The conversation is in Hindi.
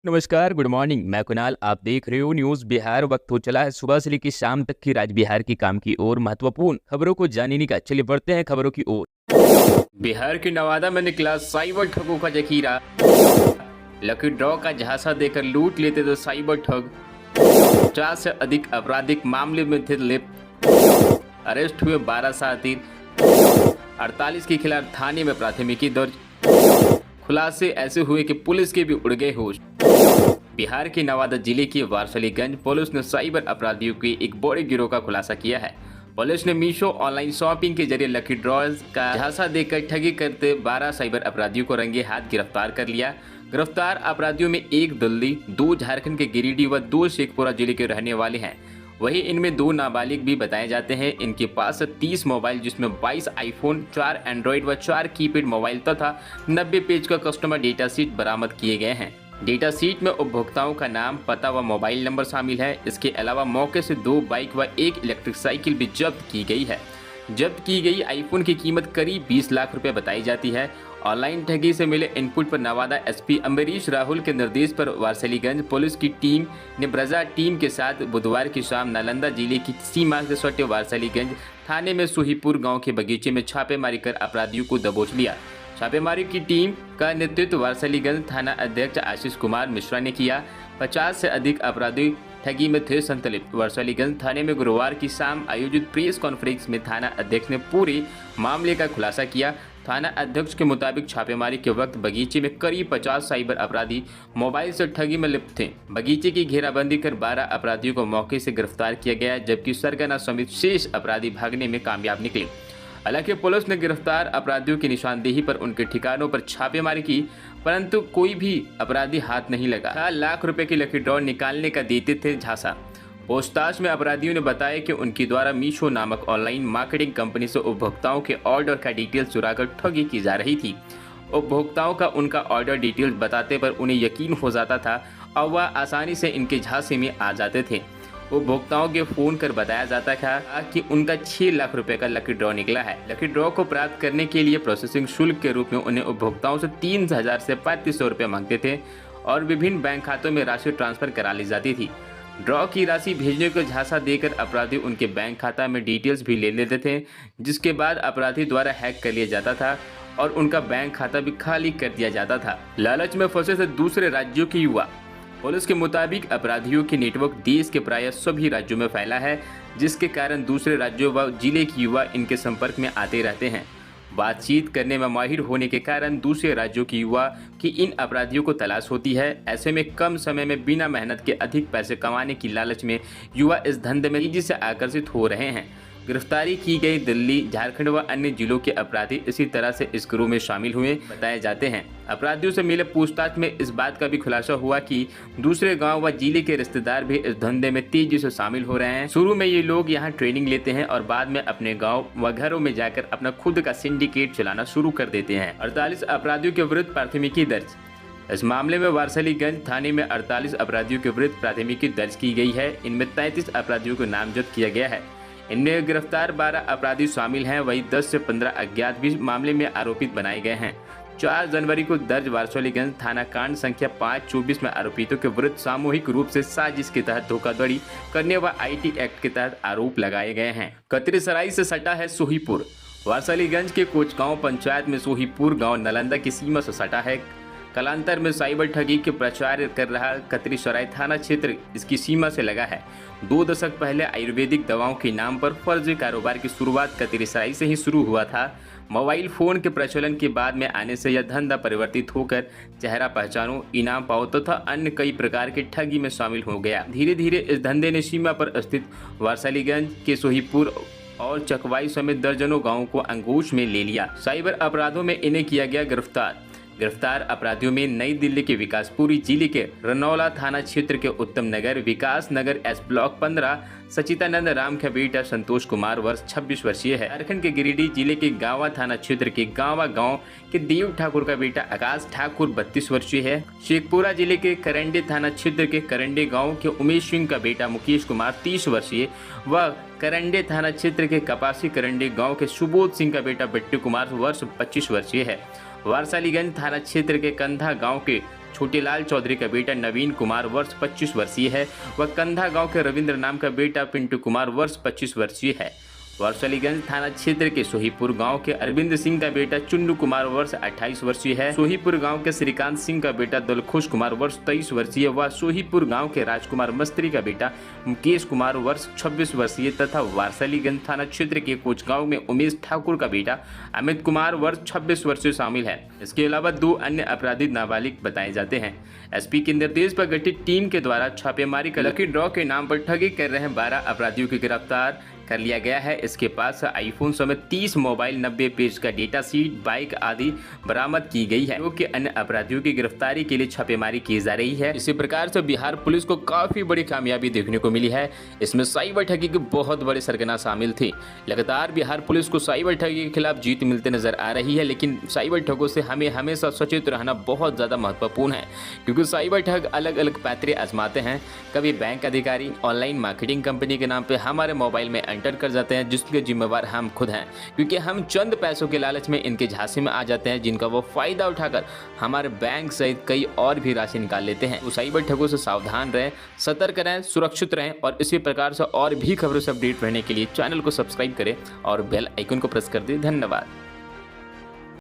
नमस्कार, गुड मॉर्निंग। मैं कुणाल, आप देख रहे हो न्यूज़ बिहार। वक्त हो चला है सुबह से लेकर शाम तक की राज्य बिहार की काम की ओर महत्वपूर्ण खबरों को जानने का। चलिए बढ़ते हैं खबरों की ओर। बिहार के नवादा में निकला साइबर ठगों का जखीरा। लकी ड्रॉ का झांसा देकर लूट लेते थे साइबर ठग। 50 से अधिक आपराधिक मामले में थे लिप्त। अरेस्ट हुए 12 साथी। 48 के खिलाफ थाने में प्राथमिकी दर्ज। खुलासे ऐसे हुए कि पुलिस के भी उड़ गए होश। बिहार के नवादा जिले के वारसलीगंज पुलिस ने साइबर अपराधियों के एक बड़े गिरोह का खुलासा किया है। पुलिस ने मीशो ऑनलाइन शॉपिंग के जरिए लकी ड्रॉज का झांसा देकर ठगी करते 12 साइबर अपराधियों को रंगे हाथ गिरफ्तार कर लिया। गिरफ्तार अपराधियों में एक दिल्ली, 2 झारखंड के गिरिडीह व 2 शेखपुरा जिले के रहने वाले हैं। वहीं इनमें 2 नाबालिग भी बताए जाते हैं। इनके पास 30 मोबाइल, जिसमें 22 आईफोन, 4 एंड्रॉइड व 4 कीपैड मोबाइल तथा 90 पेज का कस्टमर डेटा शीट बरामद किए गए हैं। डेटा शीट में उपभोक्ताओं का नाम, पता व मोबाइल नंबर शामिल है। इसके अलावा मौके से 2 बाइक व 1 इलेक्ट्रिक साइकिल भी जब्त की गई है। जब्त की गई आईफोन की कीमत करीब 20 लाख रुपए बताई जाती है। ऑनलाइन ठगी से मिले इनपुट पर नवादा एसपी अम्बरीश राहुल के निर्देश पर वारसलीगंज पुलिस की टीम ने ब्रजा टीम के साथ बुधवार की शाम नालंदा जिले की सीमा से सटे वारसलीगंज थाने में सुहीपुर गांव के बगीचे में छापेमारी कर अपराधियों को दबोच लिया। छापेमारी की टीम का नेतृत्व वारसलीगंज थाना अध्यक्ष आशीष कुमार मिश्रा ने किया। 50 से अधिक अपराधी ठगी में थे संतलिप्त। वारसलीगंज थाने में गुरुवार की शाम आयोजित प्रेस कॉन्फ्रेंस में थाना अध्यक्ष ने पूरे मामले का खुलासा किया। थाना अध्यक्ष के मुताबिक छापेमारी के वक्त बगीचे में करीब 50 साइबर अपराधी मोबाइल से ठगी में लिप्त थे। बगीचे की घेराबंदी कर 12 अपराधियों को मौके से गिरफ्तार किया गया, जबकि सरगना समेत शेष अपराधी भागने में कामयाब निकले। हालांकि पुलिस ने गिरफ्तार अपराधियों की निशानदेही पर उनके ठिकानों पर छापेमारी की, परंतु कोई भी अपराधी हाथ नहीं लगा। 4 लाख रुपए की लकी ड्रॉ निकालने का देते थे झांसा। पूछताछ में अपराधियों ने बताया कि उनके द्वारा मीशो नामक ऑनलाइन मार्केटिंग कंपनी से उपभोक्ताओं के ऑर्डर का डिटेल चुराकर ठगी की जा रही थी। उपभोक्ताओं का उनका ऑर्डर डिटेल्स बताते पर उन्हें यकीन हो जाता था और वह आसानी से इनके झांसे में आ जाते थे। उपभोक्ताओं के फोन कर बताया जाता था कि उनका 6 लाख रुपए का लकी ड्रॉ निकला है। लकी ड्रॉ को प्राप्त करने के लिए प्रोसेसिंग शुल्क के रूप में उन्हें उपभोक्ताओं से 3000 से 3500 रुपये मांगते थे और विभिन्न बैंक खातों में राशि ट्रांसफर करा ली जाती थी। ड्रॉ की राशि भेजने को झांसा देकर अपराधी उनके बैंक खाता में डिटेल्स भी ले लेते थे, जिसके बाद अपराधी द्वारा हैक कर लिया जाता था और उनका बैंक खाता भी खाली कर दिया जाता था। लालच में फंसे थे दूसरे राज्यों के युवा। पुलिस के मुताबिक अपराधियों की नेटवर्क देश के प्राय सभी राज्यों में फैला है, जिसके कारण दूसरे राज्यों व जिले के युवा इनके संपर्क में आते रहते हैं। बातचीत करने में माहिर होने के कारण दूसरे राज्यों के युवा की इन अपराधियों को तलाश होती है। ऐसे में कम समय में बिना मेहनत के अधिक पैसे कमाने की लालच में युवा इस धंधे में तेजी से आकर्षित हो रहे हैं। गिरफ्तारी की गई दिल्ली, झारखंड व अन्य जिलों के अपराधी इसी तरह से इस गिरोह में शामिल हुए बताए जाते हैं। अपराधियों से मिले पूछताछ में इस बात का भी खुलासा हुआ कि दूसरे गांव व जिले के रिश्तेदार भी इस धंधे में तेजी से शामिल हो रहे हैं। शुरू में ये लोग यहां ट्रेनिंग लेते हैं और बाद में अपने गाँव व घरों में जाकर अपना खुद का सिंडिकेट चलाना शुरू कर देते हैं। 48 अपराधियों के विरुद्ध प्राथमिकी दर्ज। इस मामले में वारसलीगंज थाने में 48 अपराधियों के विरुद्ध प्राथमिकी दर्ज की गई है। इनमें 33 अपराधियों को नामजद किया गया है। इनमें गिरफ्तार 12 अपराधी शामिल हैं, वहीं 10 से 15 अज्ञात भी मामले में आरोपित बनाए गए हैं। 4 जनवरी को दर्ज वारसलीगंज थाना कांड संख्या 524 में आरोपितों के विरुद्ध सामूहिक रूप से साजिश के तहत धोखाधड़ी करने व IT एक्ट के तहत आरोप लगाए गए हैं। कतरीसराय से सटा है सुहीपुर। वारसलीगंज के कोचगांव पंचायत में सुहीपुर गांव नालंदा की सीमा से सटा है। कालांतर में साइबर ठगी के प्रचार कर रहा कतरीसराय थाना क्षेत्र इसकी सीमा से लगा है। 2 दशक पहले आयुर्वेदिक दवाओं के नाम पर फर्जी कारोबार की शुरुआत कतरीसराय से ही शुरू हुआ था। मोबाइल फोन के प्रचलन के बाद में आने से यह धंधा परिवर्तित होकर चेहरा पहचानो, इनाम पाओ तथा अन्य कई प्रकार के ठगी में शामिल हो गया। धीरे धीरे इस धंधे ने सीमा पर स्थित वारसलीगंज के सोहीपुर और चकवाई समेत दर्जनों गाँवों को अंगूश में ले लिया। साइबर अपराधों में इन्हें किया गया गिरफ्तार। गिरफ्तार अपराधियों में नई दिल्ली के विकासपुरी जिले के रनौला थाना क्षेत्र के उत्तम नगर विकास नगर एस ब्लॉक 15 सचितानंद राम का बेटा संतोष कुमार वर्ष 26 वर्षीय है। झारखंड के गिरिडीह जिले के गांवा थाना क्षेत्र के गांवा गांव के देव ठाकुर का बेटा आकाश ठाकुर 32 वर्षीय है। शेखपुरा जिले के करंडे थाना क्षेत्र के करंडे गाँव के उमेश सिंह का बेटा मुकेश कुमार 30 वर्षीय व करंडे थाना क्षेत्र के कपासी करंडे गाँव के सुबोध सिंह का बेटा बिट्टू कुमार वर्ष 25 वर्षीय है। वारसलीगंज थाना क्षेत्र के कंधा गांव के छोटेलाल चौधरी का बेटा नवीन कुमार वर्ष 25 वर्षीय है। वह कंधा गांव के रविंद्र नाम का बेटा पिंटू कुमार वर्ष 25 वर्षीय है। वारसलीगंज थाना क्षेत्र के सोहीपुर गांव के अरविंद सिंह का बेटा चुन्नू कुमार वर्ष 28 वर्षीय है। सोहीपुर गांव के श्रीकांत सिंह का बेटा दलखुश कुमार वर्ष 23 वर्षीय व सोहीपुर गांव के राजकुमार मस्त्री का बेटा मुकेश कुमार वर्ष 26 वर्षीय तथा वारसलीगंज थाना क्षेत्र के कोचगांव में उमेश ठाकुर का बेटा अमित कुमार वर्ष 26 वर्षीय शामिल है। इसके अलावा 2 अन्य अपराधी नाबालिग बताए जाते हैं। एसपी के निर्देश पर गठित टीम के द्वारा छापेमारी कर लकी ड्रॉ के नाम पर ठगी कर रहे 12 अपराधियों की गिरफ्तार कर लिया गया है। इसके पास आईफोन समेत 30 मोबाइल, 90 पेज का डेटा शीट, बाइक आदि बरामद की गई है, जो कि अन्य अपराधियों की गिरफ्तारी के लिए छापेमारी की जा रही है। इसी प्रकार से बिहार पुलिस को काफी बड़ी कामयाबी देखने को मिली है। इसमें साइबर ठगी की बहुत बड़ी सरगना शामिल थी। लगातार बिहार पुलिस को साइबर ठगी के खिलाफ जीत मिलते नजर आ रही है, लेकिन साइबर ठगों से हमें हमेशा सचेत रहना बहुत ज्यादा महत्वपूर्ण है, क्योंकि साइबर ठग अलग अलग पैतरे आजमाते हैं। कभी बैंक अधिकारी ऑनलाइन मार्केटिंग कंपनी के नाम पे हमारे मोबाइल में एंटर कर जाते हैं, जिसके जिम्मेवार हम खुद हैं, क्योंकि हम चंद पैसों के लालच में इनके झांसे में आ जाते हैं, जिनका वो फायदा उठाकर हमारे बैंक सहित कई और भी राशि निकाल लेते हैं। तो साइबर ठगों से सावधान रहें, सतर्क रहें, सुरक्षित रहें और इसी प्रकार से और भी खबरों से अपडेट रहने के लिए चैनल को सब्सक्राइब करें और बेल आइकन को प्रेस कर दें। धन्यवाद।